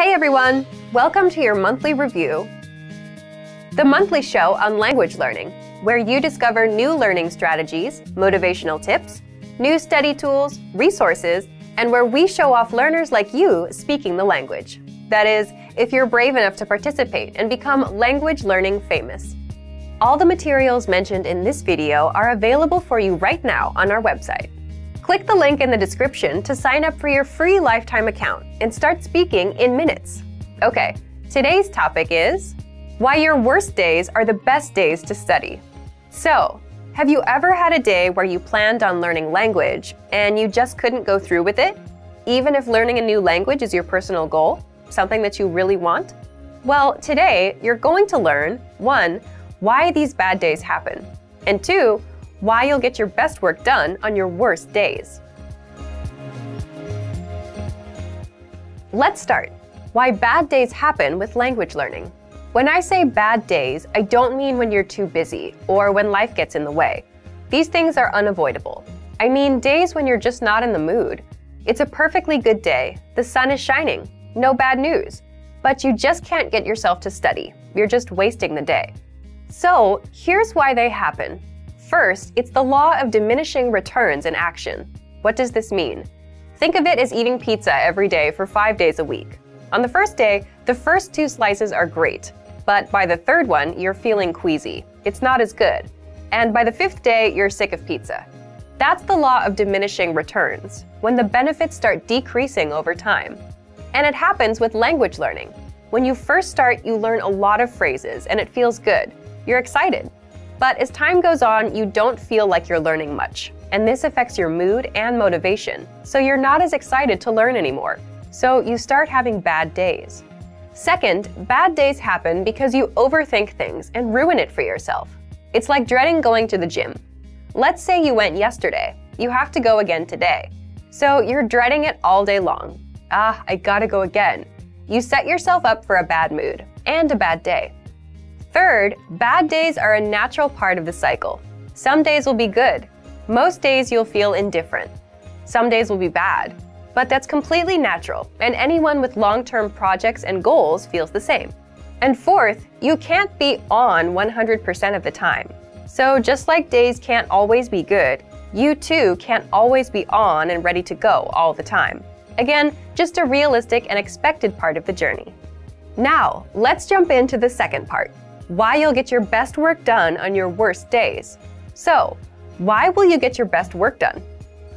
Hey everyone! Welcome to your monthly review, the monthly show on language learning, where you discover new learning strategies, motivational tips, new study tools, resources, and where we show off learners like you speaking the language. That is, if you're brave enough to participate and become language learning famous. All the materials mentioned in this video are available for you right now on our website. Click the link in the description to sign up for your free lifetime account and start speaking in minutes. Okay, today's topic is why your worst days are the best days to study. So, have you ever had a day where you planned on learning language and you just couldn't go through with it? Even if learning a new language is your personal goal, something that you really want? Well, today you're going to learn 1. Why these bad days happen, and 2. Why you'll get your best work done on your worst days. Let's start. Why bad days happen with language learning. When I say bad days, I don't mean when you're too busy or when life gets in the way. These things are unavoidable. I mean days when you're just not in the mood. It's a perfectly good day, the sun is shining, no bad news, but you just can't get yourself to study. You're just wasting the day. So here's why they happen. First, it's the law of diminishing returns in action. What does this mean? Think of it as eating pizza every day for 5 days a week. On the first day, the first 2 slices are great, but by the third one, you're feeling queasy. It's not as good. And by the 5th day, you're sick of pizza. That's the law of diminishing returns, when the benefits start decreasing over time. And it happens with language learning. When you first start, you learn a lot of phrases and it feels good. You're excited. But as time goes on, you don't feel like you're learning much, and this affects your mood and motivation, so you're not as excited to learn anymore. So you start having bad days. Second, bad days happen because you overthink things and ruin it for yourself. It's like dreading going to the gym. Let's say you went yesterday. You have to go again today. So you're dreading it all day long. I gotta go again. You set yourself up for a bad mood and a bad day. Third, bad days are a natural part of the cycle. Some days will be good. Most days you'll feel indifferent. Some days will be bad. But that's completely natural, and anyone with long-term projects and goals feels the same. And fourth, you can't be on 100% of the time. So just like days can't always be good, you too can't always be on and ready to go all the time. Again, just a realistic and expected part of the journey. Now, let's jump into the second part. Why you'll get your best work done on your worst days. So, why will you get your best work done?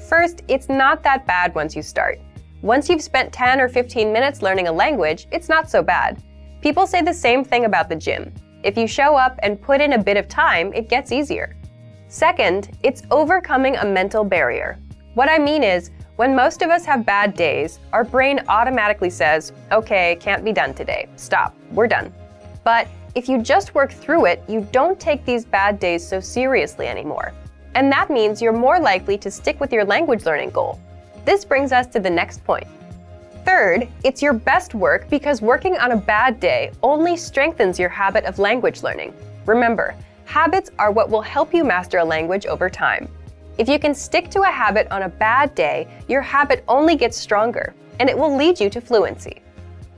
First, it's not that bad once you start. Once you've spent 10 or 15 minutes learning a language, it's not so bad. People say the same thing about the gym. If you show up and put in a bit of time, it gets easier. Second, it's overcoming a mental barrier. What I mean is, when most of us have bad days, our brain automatically says, okay, can't be done today. Stop, we're done. But if you just work through it, you don't take these bad days so seriously anymore. And that means you're more likely to stick with your language learning goal. This brings us to the next point. Third, it's your best work because working on a bad day only strengthens your habit of language learning. Remember, habits are what will help you master a language over time. If you can stick to a habit on a bad day, your habit only gets stronger, and it will lead you to fluency.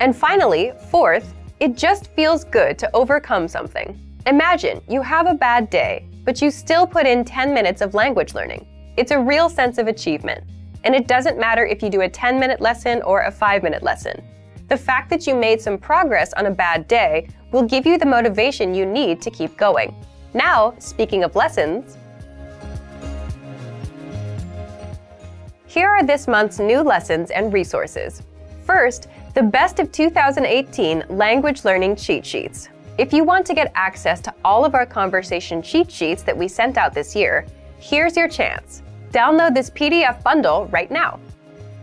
And finally, fourth, it just feels good to overcome something. Imagine you have a bad day, but you still put in 10 minutes of language learning. It's a real sense of achievement. And it doesn't matter if you do a 10-minute lesson or a 5-minute lesson. The fact that you made some progress on a bad day will give you the motivation you need to keep going. Now, speaking of lessons, here are this month's new lessons and resources. First, the Best of 2018 Language Learning Cheat Sheets. If you want to get access to all of our conversation cheat sheets that we sent out this year, here's your chance. Download this PDF bundle right now.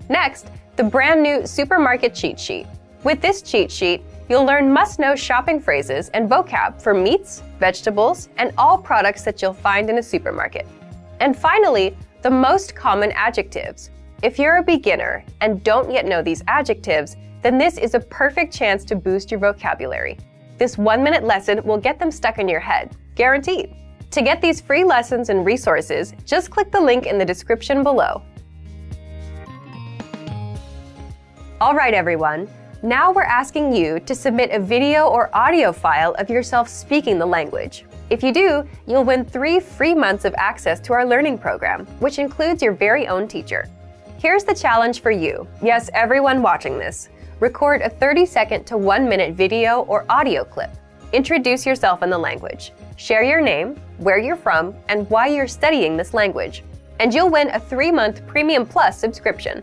Next, the brand new Supermarket Cheat Sheet. With this cheat sheet, you'll learn must-know shopping phrases and vocab for meats, vegetables, and all products that you'll find in a supermarket. And finally, the most common adjectives. If you're a beginner and don't yet know these adjectives, then this is a perfect chance to boost your vocabulary. This 1-minute lesson will get them stuck in your head, guaranteed. To get these free lessons and resources, just click the link in the description below. All right, everyone. Now we're asking you to submit a video or audio file of yourself speaking the language. If you do, you'll win 3 free months of access to our learning program, which includes your very own teacher. Here's the challenge for you. Yes, everyone watching this. Record a 30-second to 1-minute video or audio clip. Introduce yourself in the language. Share your name, where you're from, and why you're studying this language. And you'll win a 3-month Premium Plus subscription.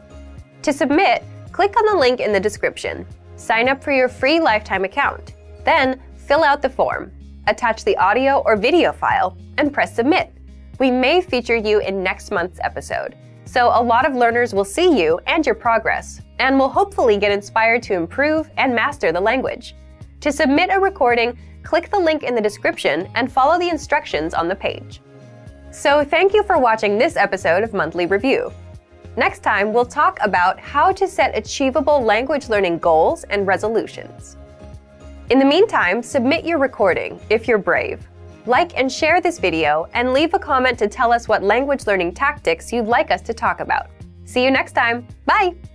To submit, click on the link in the description. Sign up for your free lifetime account. Then, fill out the form. Attach the audio or video file, and press submit. We may feature you in next month's episode, so a lot of learners will see you and your progress, and will hopefully get inspired to improve and master the language. To submit a recording, click the link in the description and follow the instructions on the page. So thank you for watching this episode of Monthly Review. Next time, we'll talk about how to set achievable language learning goals and resolutions. In the meantime, submit your recording if you're brave. Like and share this video, and leave a comment to tell us what language learning tactics you'd like us to talk about. See you next time. Bye!